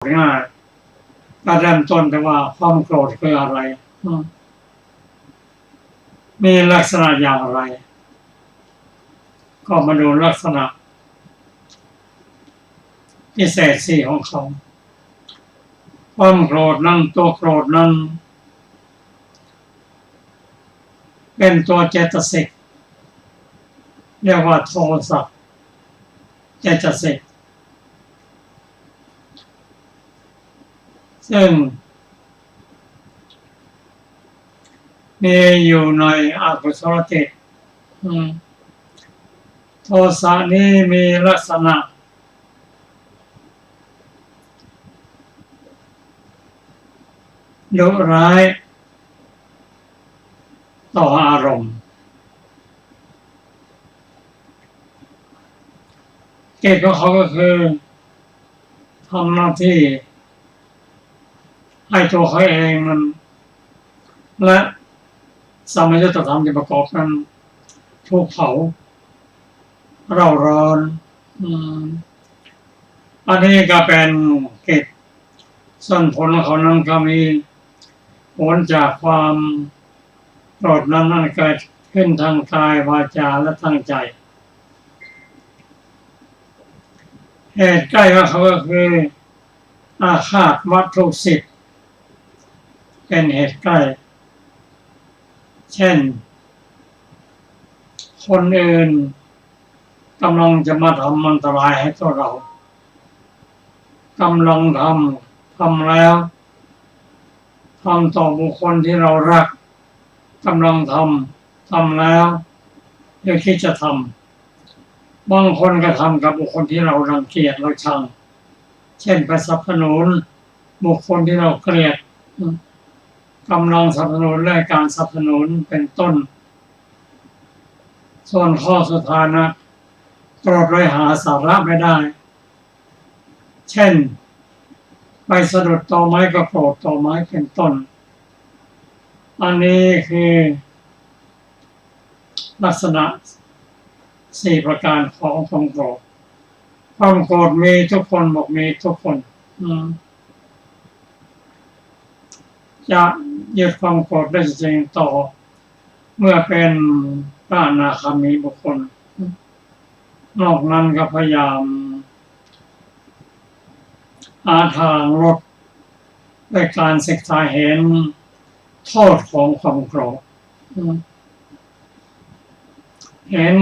ง่ายก็เริ่มต้นแต่ว่าความโกรธคืออะไรมีลักษณะอย่างไรก็มาดูลักษณะพิเศษสี่ของเขาความโกรธนั้นตัวโกรธนั้นเป็นตัวเจตสิกเรียกว่าโทสะเจตสิกซึ่งมีอยู่ในอกุศลจิตโทสะนี้มีลักษณะดุร้ายต่ออารมณ์เกตของเขาก็คือทำหน้าที่ให้ตัวเขาเองมันและสมัยยุทธธรรมที่ประกอบกันถูกเผาเร่าร้อนอันนี้ก็เป็นเกตส่วนผลของเขานั้นก็มีผลจากความโกรธนั้นเกิดขึ้นทางกายวาจาและทางใจเหตุใกล้ของเขาก็คืออาฆาตวัตถุสิทธิ์เป็นเหตุใกล้เช่นคนอื่นกำลังจะมาทำอันตรายให้ตัวเรากำลังทำแล้วทำต่อบุคคลที่เรารักกำลังทำแล้วยังคิดจะทำบางคนก็ทำกับบุคคลที่เรารังเกียจเราชังเช่นไปสนับสนุนบุคคลที่เราเกลียดกำลังสนับสนุนและการสนับสนุนเป็นต้นส่วนข้อสุดท้ายนะโกรธโดยหาสาระไม่ได้เช่นไปสะดุดตอไม้ก็โกรธตอไม้เป็นต้นอันนี้คือลักษณะสี่ประการของความโกรธความโกรธมีทุกคนบอกมีทุกคนจะหยุดความโกรธได้จริงต่อเมื่อเป็นพระอนาคามีบุคคลนอกนั้นก็พยายามหาทางลดด้วยการศึกษาเห็นโทษของความโกรธเห็น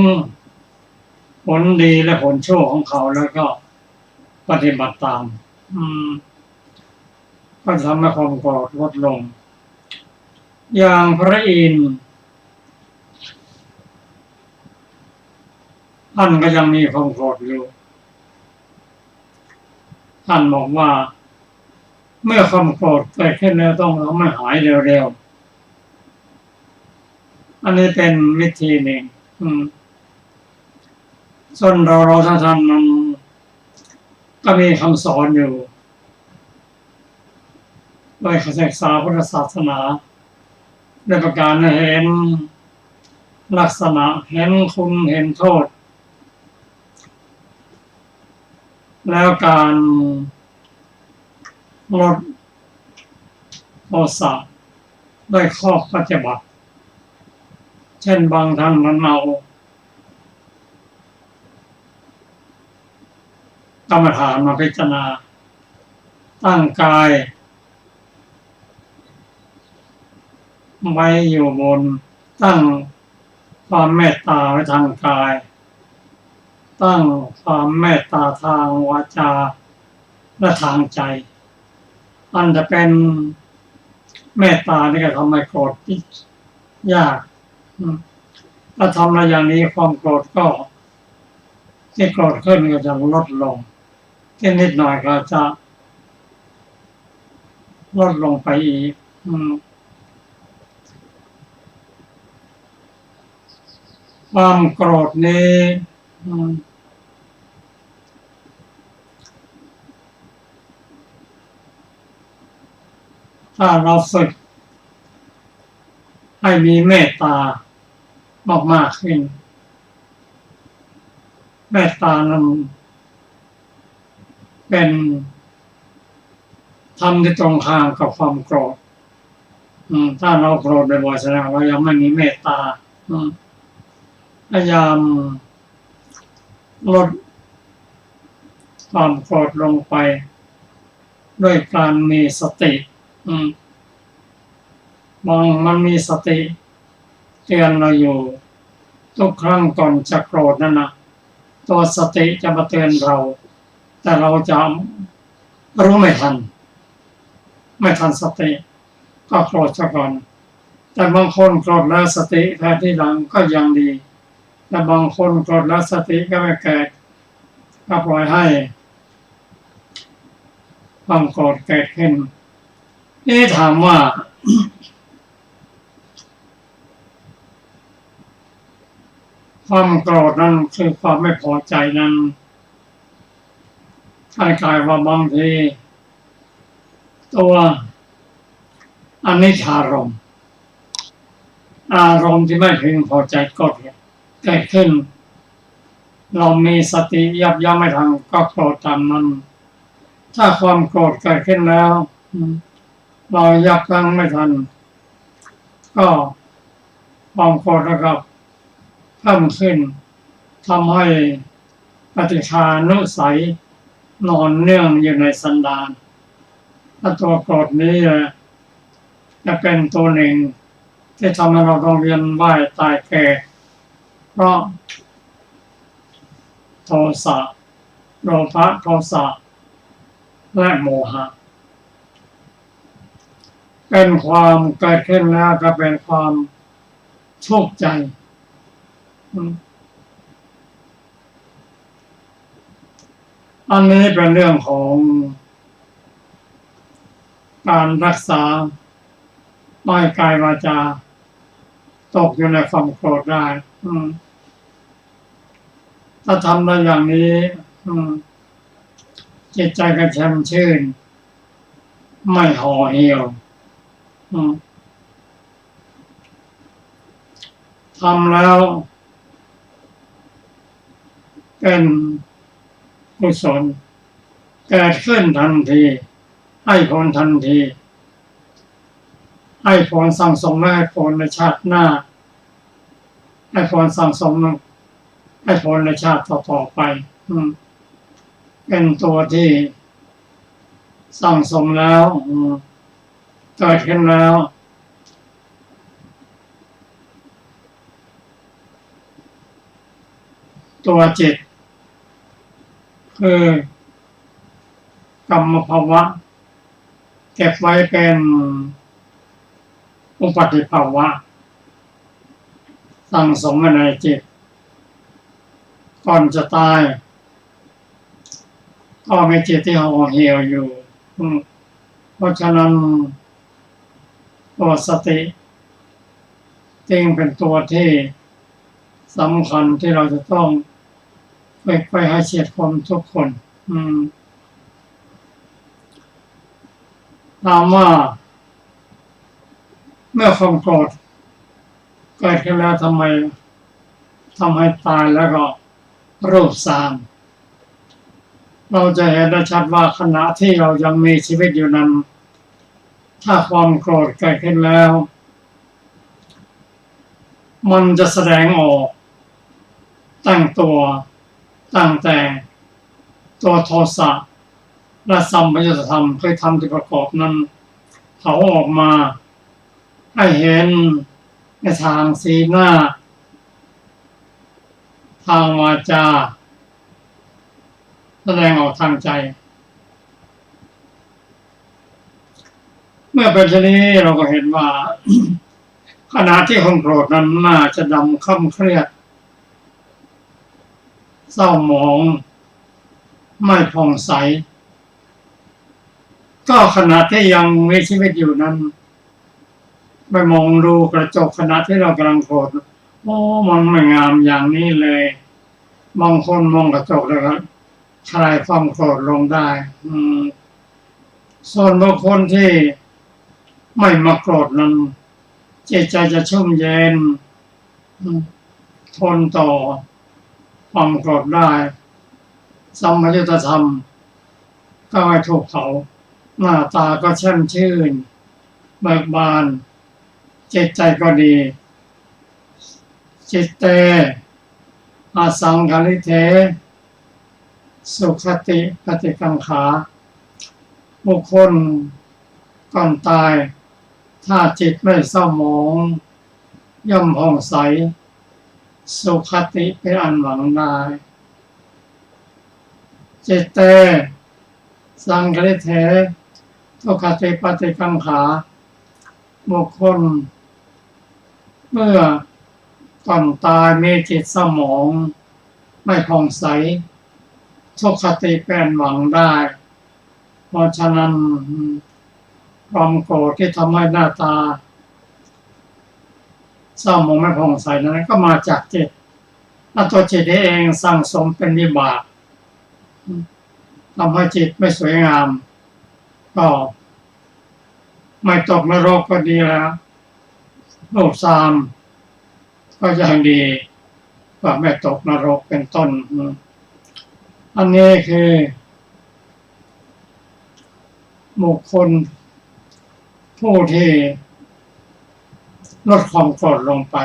ผลดีและผลชั่วของเขาแล้วก็ปฏิบัติตามก็ทำให้ความโกรธลดลงอย่างพระอินทร์ท่านก็ยังมีความโกรธอยู่ท่านบอกว่าเมื่อความโกรธเกิดขึ้นแล้วต้องทำให้หายเร็วๆอันนี้เป็นวิธีหนึ่งส่วนเราท่านนั้นก็มีคำสอนอยู่โดยศึกษาพุทธศาสนาในประการเห็นลักษณะเห็นคุณเห็นโทษแล้วการลดโทสะด้วยข้อปฏิบัติเช่นบางท่านนั้นเอากรรมฐานมาพิจารณาตั้งกายไว้อยู่บนตั้งความเมตตาไว้ทางกายตั้งความเมตตาทางวาจาและทางใจอันจะเป็นเมตตานี่ก็ทำให้โกรธยากถ้าทำอะไรอย่างนี้ความโกรธก็ที่โกรธขึ้นก็จะลดลงที่นิดหน่อยก็จะลดลงไปอีกความโกรธนี้ถ้าเราฝึกให้มีเมตตามากๆขึ้นเมตตานั้นเป็น ทำที่ตรงข้ามกับความโกรธถ้าเราโกรธบ่อยๆแสดงว่ายังไม่มีเมตตาพยายามลดความโกรธลงไปด้วยการมีสติมันมีสติเตือนเราอยู่ทุกครั้งก่อนจะโกรธนั่นนะตัวสติจะมาเตือนเราแต่เราจะรู้ไม่ทันสติก็โกรธซะก่อนแต่บางคนโกรธแล้วสติแท้ที่หลังก็ยังดีแต่บางคนโกรธแล้วสติก็ไม่เกิดก็ปล่อยให้ความโกรธเกิดขึ้นนี่ถามว่า ความโกรธนั้นคือความไม่พอใจนั้นคล้ายๆว่าบางทีตัวอนิจจารมณ์อารมณ์ที่ไม่พึงพอใจก็เกิดขึ้นเรามีสติยับยั้งไม่ทันก็โกรธตามนั้นถ้าความโกรธเกิดขึ้นแล้วเรายับยั้งไม่ทันก็ความโกรธแล้วก็เพิ่มขึ้นทำให้ปฏิฆานุสัยนอนเนื่องอยู่ในสันดานถ้าตัวโกรธนี้จะเป็นตัวหนึ่งที่ทำให้เราต้องเวียนว่ายตายเกิดเพราะโทสะโลภะโทสะและโมหะเป็นความเกิดขึ้นแล้วก็เป็นความทุกข์ใจอันนี้เป็นเรื่องของการรักษาไม่ให้กายวาจาตกอยู่ในความโกรธได้ถ้าทำได้อย่างนี้จิตใจก็แช่มชื่นไม่ห่อเหี่ยวทำแล้วเป็นกุศลเกิดขึ้นทันทีให้ผลทันทีให้ผลสั่งสมและให้ผลในชาติหน้าให้ผลสั่งสมให้ผลในชาติต่อไปเป็นตัวที่สั่งสมแล้วเกิดขึ้นแล้วตัวจิตคือกรรมภาวะเก็บไว้เป็นอุปาทิภาวะสั่งสมในจิตก่อนจะตายก็มีจิตที่ห่อเหี่ยวอยู่เพราะฉะนั้นตัวสติจึงเป็นตัวที่สำคัญที่เราจะต้องไปให้เฉียดคมทุกคนถามว่าเมื่อความโกรธเกิดขึ้นแล้วทำให้ตายแล้วก็รูปสามเราจะเห็นได้ชัดว่าขณะที่เรายังมีชีวิตอยู่นั้นถ้าความโกรธเกิดขึ้นแล้วมันจะแสดงออกตั้งแต่ตัวโทสะและสัมปยุตธรรมเคยทำที่ประกอบนั้นเขาออกมาให้เห็นในทางสีหน้าทางวาจาแสดงออกทางใจเมื่อเป็นเช่นนี้เราก็เห็นว่า ขณะที่ความโกรธนั้นน่าจะดำค่ำเครียดเศร้าหมองไม่ผ่องใสก็ขณะที่ยังมีชีวิตอยู่นั้นไปมองดูกระจกขณะที่เรากำลังโกรธมันไม่งามอย่างนี้เลยบางคนมองกระจกแล้วก็คลายความโกรธลงได้ส่วนบางคนที่ไม่มาโกรธนั้นจิตใจจะชุ่มเย็นทนต่อความโกรธได้สัมปยุตธรรมก็ไม่ถูกเผา หน้าตาก็แช่มชื่นเบิกบานจิตใจก็ดีจิตเตอาสังคลิเทสุขติปฏิกังขาบุคคลก่อนตายถ้าจิตไม่เศร้าหมองย่อมผ่องใสสุขติเป็นอันหวังได้จิตเตสังคลิเททุกขติปฏิกังขาบุคคลเมื่อก่อนตายมีจิตเศร้าหมองไม่ผ่องใสทุกขติเป็นหวังได้เพราะฉะนั้นความโกรธที่ทำให้หน้าตาเศร้าหมองไม่ผ่องใสนั้นก็มาจากจิตและตัวจิตเองสั่งสมเป็นวิบากทำให้จิตไม่สวยงามก็ไม่ตกนรกก็ดีแล้วโลกสามก็ยังดีกว่าไม่ตกนรกเป็นต้นอันนี้คือบุคคลผู้ที่ลดความโกรธลงไป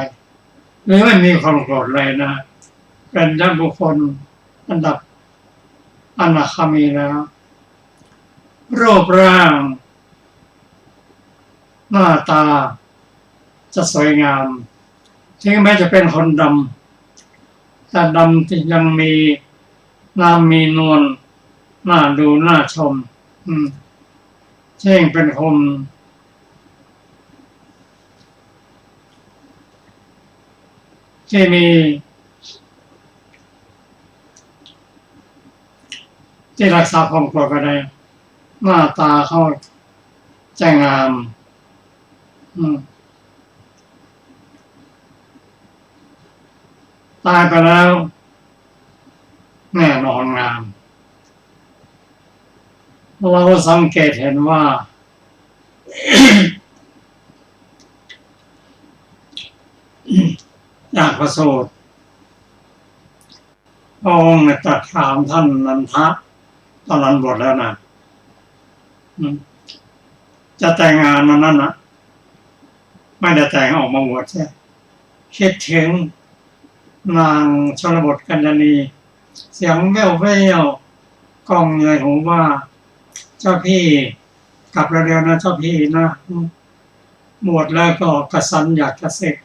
หรือไม่มีความโกรธเลยนะเป็นญาติบุคคลอันดับอนาคามีแล้วรูปร่างหน้าตาจะสวยงามถึงแม้จะเป็นคนดำแต่ดำที่ยังมีน้ำมีนวลน่าดูน่าชมเช่นเป็นคนที่มีที่รักษาความโกรธก็ได้หน้าตาเขาจะงามตายไปแล้วแน่นอนงามเราสังเกตเห็นว่า อยากประสูติพระองค์ตรัสถามท่านนันทะตอนนั้นบวชแล้วนะจะแต่งงานมานั่นนะไม่ได้แต่งออกมาบวชใช่คิดถึงนางชนบทกัญญาณีเสียงแว่วแว่วกล้องใหญ่หูว่าเจ้าพี่กลับเร็วๆนะเจ้าพี่นะบวชแล้วก็กระสันอยากจะศึก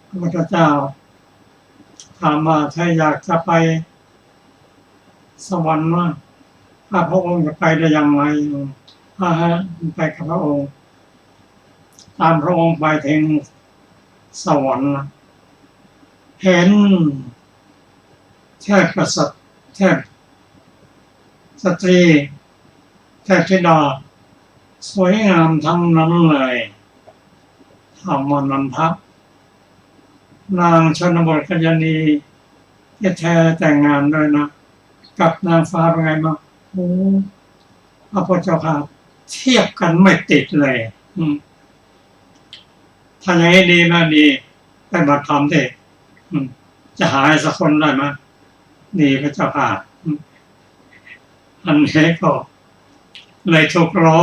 พระพุทธเจ้าถามว่าถ้าอยากจะไปสวรรค์ว่าพระองค์จะไปได้ยังไงไปกับพระองค์ตามพระองค์ไปถึงสวรรค์เห็นแทบกษัตริย์แทบสตรีแทบธิดาสวยงามทั้งนั้นเลยถามว่านันทะนางชนบทกัญญาณีที่แท้แต่งงานด้วยนะกับนางฟ้าเป็นไงบ้างโอ้พระพุทธเจ้าค่ะเทียบกันไม่ติดเลยถ้าอย่างนี้ดีนะดีไปบัตรธรรมเถอะจะหาสักคนได้ไหมดีพระเจ้าค่ะอันนี้ก็เลยถูกล้อ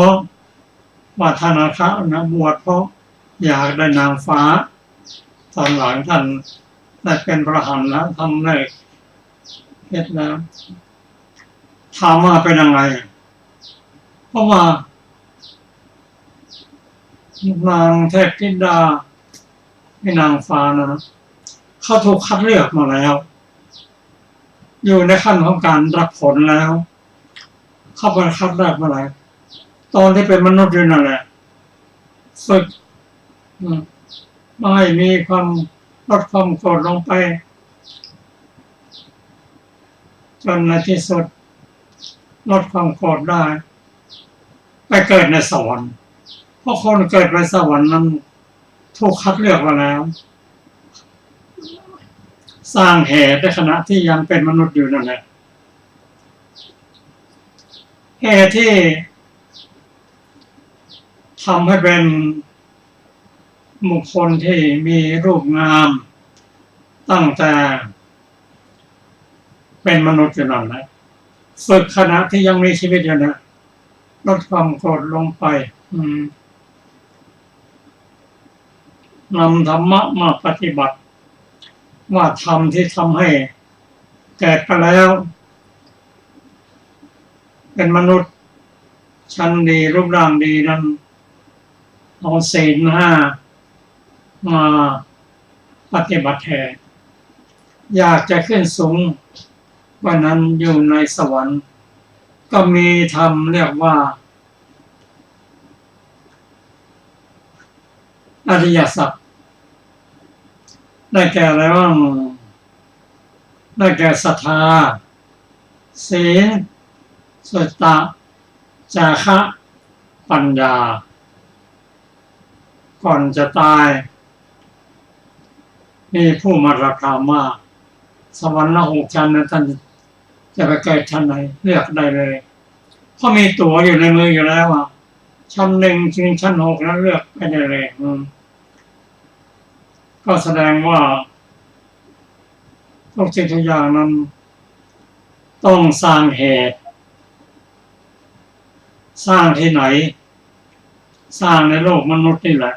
ว่าท่านอาคะนะบวชเพราะอยากได้นางฟ้าตอนหลังท่านได้เป็นพระหันแล้วทำได้เฮ็ดแล้วถามว่าเป็นยังไงเพราะว่านางเทพธิดาไม่นางฟ้านะเขาถูกคัดเลือกมาแล้วอยู่ในขั้นของการรับผลแล้วเข้าไปคัดเลือกมาแล้วตอนที่เป็นมนุษย์อยู่นั่นแหละฝึกไม่ให้มีความลดความโกรธลงไปจนในที่สุดลดความโกรธได้ไปเกิดในสวรรค์เพราะคนเกิดในสวรรค์นั้นถูกคัดเลือกมาแล้วสร้างเหตุในขณะที่ยังเป็นมนุษย์อยู่นั่นแหละเหตุที่ทำให้เป็นบุคคลที่มีรูปงามตั้งแต่เป็นมนุษย์อยู่นั่นแหละฝึกขณะที่ยังมีชีวิตอยู่นะ ลดความโกรธลงไปนำธรรมะมาปฏิบัติว่าธรรมที่ทำให้แก่ไปแล้วเป็นมนุษย์ชั้นดีรูปร่างดีนั้นเอาศีล 5มาปฏิบัติแทนอยากจะขึ้นสูงกว่านั้นอยู่ในสวรรค์ก็มีธรรมเรียกว่าอริยสัจได้แก่อะไรบ้างได้แก่ศรัทธาศีลสุตตะจาคะปัญญาก่อนจะตายมีผู้มาราคาว่าสวรรค์ละ6 ชั้นนะท่านจะไปเกิดชั้นไหนเลือกได้เลยเพราะมีตั๋วอยู่ในมืออยู่แล้วชั้น 1ถึงชั้น 6แล้วเลือกไปได้เลยก็แสดงว่าทุกสิ่งทุกอย่างนั้นต้องสร้างเหตุสร้างที่ไหนสร้างในโลกมนุษย์นี่แหละ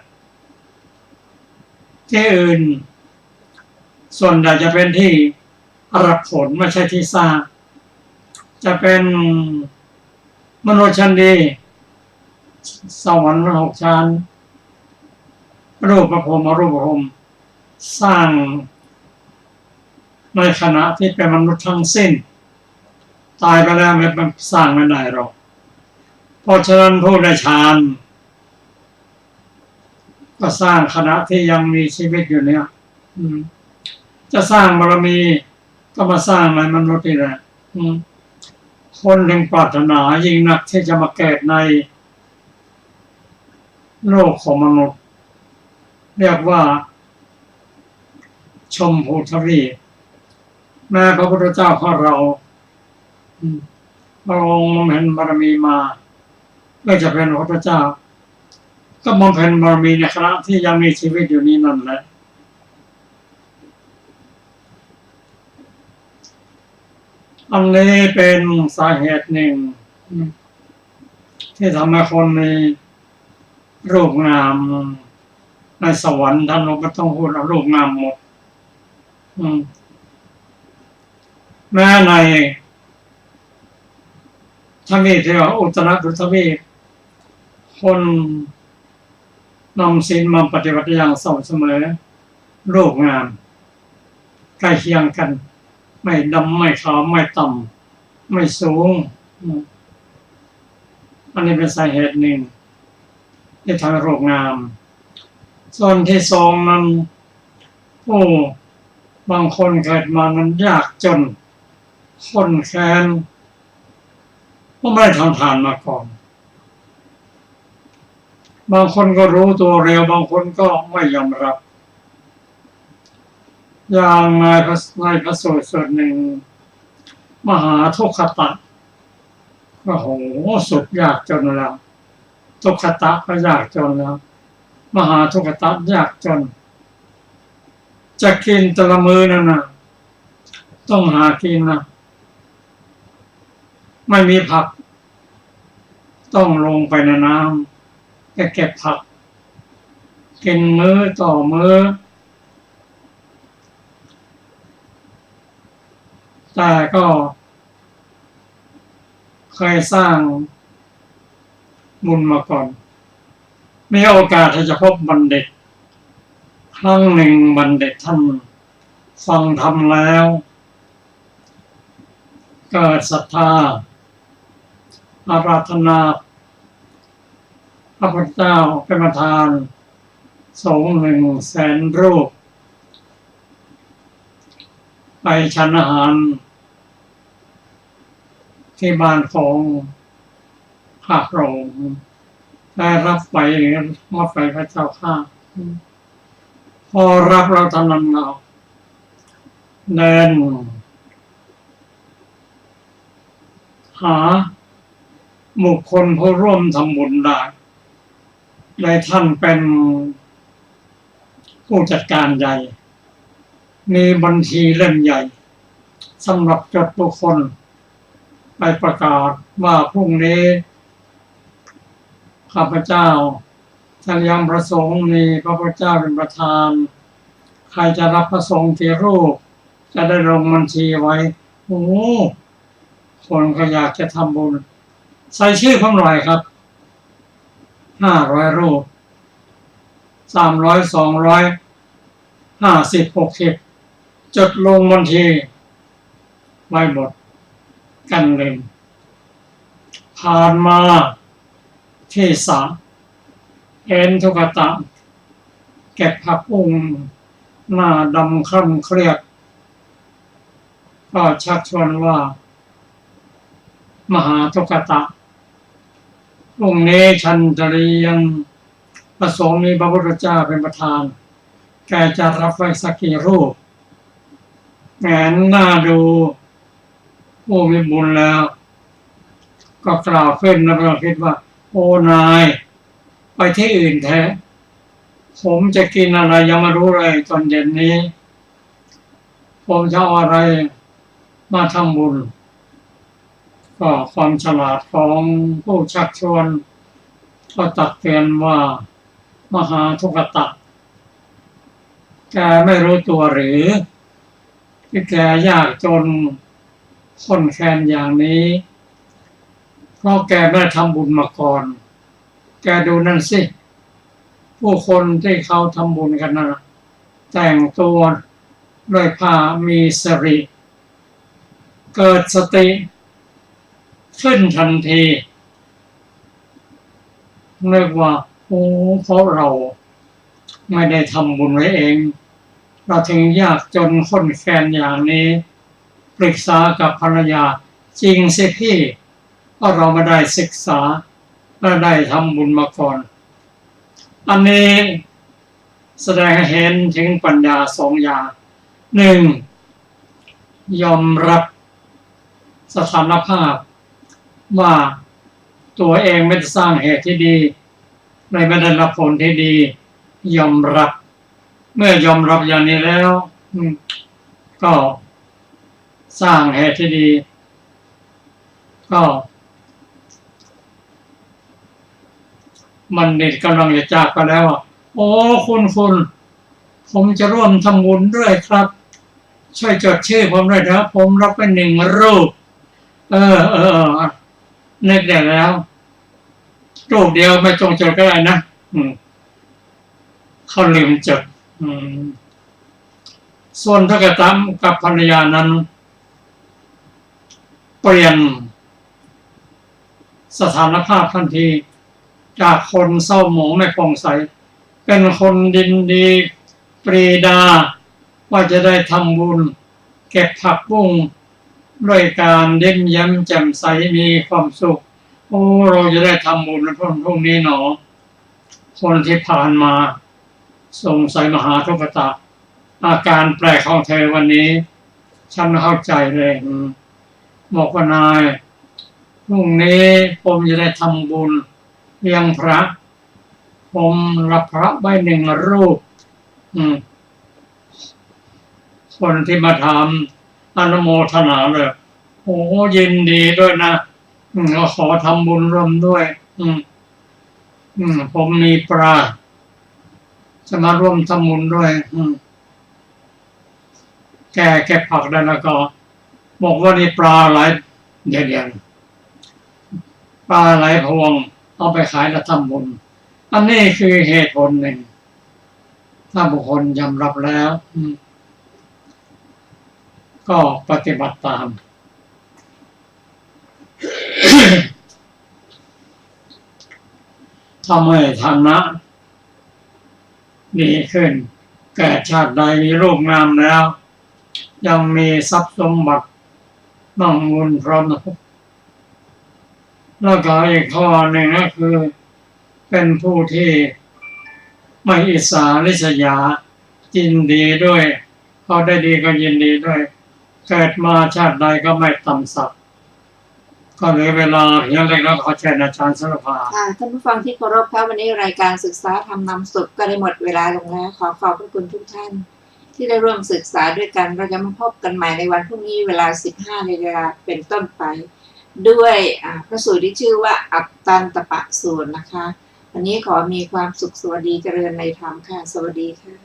ที่อื่นส่วนใหญ่จะเป็นที่รับผลไม่ใช่ที่สร้างจะเป็นมนุษย์ชั้นดีสวรรค์6 ชั้นรูปประพรหมอรูปประพรหมสร้างในขณะที่เป็นมนุษย์ทั้งสิ้นตายไปแล้วมันสร้างไม่ได้หรอกเพราะฉะนั้นผู้ได้ฌานก็สร้างขณะที่ยังมีชีวิตอยู่เนี่ยจะสร้างบารมีก็มาสร้างในมนุษย์นี่แหละคนถึงปรารถนายิ่งนักที่จะมาเกิดในโลกของมนุษย์เรียกว่าชมพูทวีปแม้พระพุทธเจ้าของเราพระองค์เห็นบารมีมาเพื่อจะเป็นพระพุทธเจ้าก็บำเพ็ญบารมีในขณะที่ยังมีชีวิตอยู่นี้นั่นแหละอันนี้เป็นสาเหตุหนึ่งที่ทำให้คนมีรูปงามในสวรรค์ท่านเราก็ต้องพูดรูปงามหมดแม้ในทวีปที่ว่าอุตรทวีปคนนำศีลมาปฏิบัติอย่างสม่ำเสมอรูปงามใกล้เคียงกันไม่ดำไม่ขาวไม่ต่ำไม่สูงอันนี้เป็นสาเหตุหนึ่งที่ทำให้รูปงามส่วนที่สองนั้นบางคนเกิดมานั้นยากจนคนแค้นก็ไม่ได้ทำทานมาก่อนบางคนก็รู้ตัวเร็วบางคนก็ไม่ยอมรับอย่างในพระสูตรส่วนหนึ่งมหาทุกขตะก็โหสุดยากจนแล้วทุกขตะก็ยากจนแล้วมหาทุกขตะยากจนจะกินแต่ละมื้อนั่นนะต้องหากินนะไม่มีผักต้องลงไปในน้ำไปเก็บผักกินมื้อต่อมื้อแต่ก็เคยสร้างบุญมาก่อนมีโอกาสที่จะพบบัณฑิตครั้งหนึ่งบัณฑิตท่านฟังธรรมแล้วเกิดศรัทธาอาราธนาพระพุทธเจ้าเป็นประธานสงฆ์100,000 รูปไปฉันอาหารที่บ้านของข้าพระองค์ได้รับไปมาไปพระเจ้าข้าพอรับเราทำนั้นเราเดินหาบุคคลผู้ร่วมทำบุญได้เลยท่านเป็นผู้จัดการใหญ่มีบัญชีเล่มใหญ่สำหรับจดบุคคลไปประกาศว่าพรุ่งนี้ ข้าพเจ้าจะยังประสงค์มีพระพุทธเจ้าเป็นประธานใครจะรับพระสงฆ์กี่รูปจะได้ลงบัญชีไว้โอ้คนก็อยากจะทำบุญใส่ชื่อผมหน่อยครับ500 รูป300 200 50 60จดลงบัญชีไว้หมดกันเลยผ่านมาที่สระเห็นทุกตะเก็บผักบุ้งหน้าดำคร่ำเครียดก็ชักชวนว่ามหาทุกตะพรุ่งนี้ฉันจะเรียนประสงค์มีพระพุทธเจ้าเป็นประธานแกจะรับไว้สักกี่รูปแงนหน้าดูผู้มีบุญแล้วก็กล่าวขึ้นแล้วก็คิดว่าโอ้นายไปที่อื่นแท้ผมจะกินอะไรยังไม่รู้เลยตอนเย็นนี้ผมจะเอาอะไรมาทำบุญก็ความฉลาดของผู้ชักชวนก็ตักเตือนว่ามหาทุกตะแกไม่รู้ตัวหรือที่แกยากจนคนแค้นอย่างนี้เพราะแกไม่ได้ทำบุญมาก่อนแกดูนั่นสิผู้คนที่เขาทำบุญกันนะแต่งตัวด้วยผ้ามีสิริเกิดสติขึ้นทันทีเรียกว่าโอ้เพราะเราไม่ได้ทำบุญไว้เองเราถึงยากจนข้นแค้นอย่างนี้ปรึกษากับภรรยาจริงสิพี่เพราะเราไม่ได้ศึกษาไม่ได้ทำบุญมาก่อนอันนี้แสดงให้เห็นถึงปัญญา2 อย่าง1ยอมรับสถานภาพว่าตัวเองไม่ได้สร้างเหตุที่ดีไม่ได้รับผลที่ดียอมรับเมื่อยอมรับอย่างนี้แล้วก็สร้างเหตุที่ดีก็มันนี่กำลังจะจากไปแล้วโอ้คุณผมจะร่วมทำบุญด้วยครับช่วยจดชื่อผมด้วยนะผมรับไป1 รูปนึกได้แล้วรูปเดียวไม่จงจดก็ได้นะเขาลืมจดส่วนพระกตำกับภรรยานั้นเปลี่ยนสถานภาพทันทีจากคนเศร้าหมองไม่ผ่องใสเป็นคนดินดีปรีดาว่าจะได้ทำบุญเก็บผักบุ้งด้วยการเยิ้มแย้มแจ่มใสมีความสุขโอ้เราจะได้ทำบุญในพรุ่งนี้หนอคนที่ผ่านมาสงสัยมหาทุกตะอาการแปลกของเธอวันนี้ฉันเข้าใจเลยบอกว่านายพรุ่งนี้ผมจะได้ทำบุญเลี้ยงพระผมรับพระไว้1 รูปคนที่มาทำอนุโมทนาเลยโอ้ยินดีด้วยนะก็ขอทำบุญร่วมด้วยผมมีปลาจะมาร่วมทำบุญด้วยแกเก็บผักได้แล้วก็บอกว่านี่ปลาหลายเดี๋ยวปลาหลายพวงเอาไปขายแล้วทำบุญอันนี้คือเหตุผลหนึ่งถ้าบุคคลยอมรับแล้วก็ปฏิบัติตาม ทำให้ฐานะดีขึ้นแก่ชาติใดมีรูปงามแล้วยังมีทรัพย์สมบัติมั่งมูลพร้อมแล้วก็อีกข้อหนึ่งก็คือเป็นผู้ที่ไม่อิจฉาริษยายินดีด้วยเขาได้ดีก็ยินดีด้วยเกิดมาชาติใดก็ไม่ต่ำสักก็เหลือเวลาเพียงเล็กน้อยขอเชิญอาจารย์สรภาท่านผู้ฟังที่เคารพครับวันนี้รายการศึกษาธรรมนำสุขก็ได้หมดเวลาลงแล้วขอบพระคุณทุกท่านที่ได้ร่วมศึกษาด้วยกันเราจะมาพบกันใหม่ในวันพรุ่งนี้เวลา 15 นาฬิกาเป็นต้นไป ด้วยพระสูตรที่ชื่อว่าอัตตันตปะสูตรนะคะ วันนี้ขอมีความสุขสวัสดีเจริญในธรรมค่ะสวัสดีค่ะ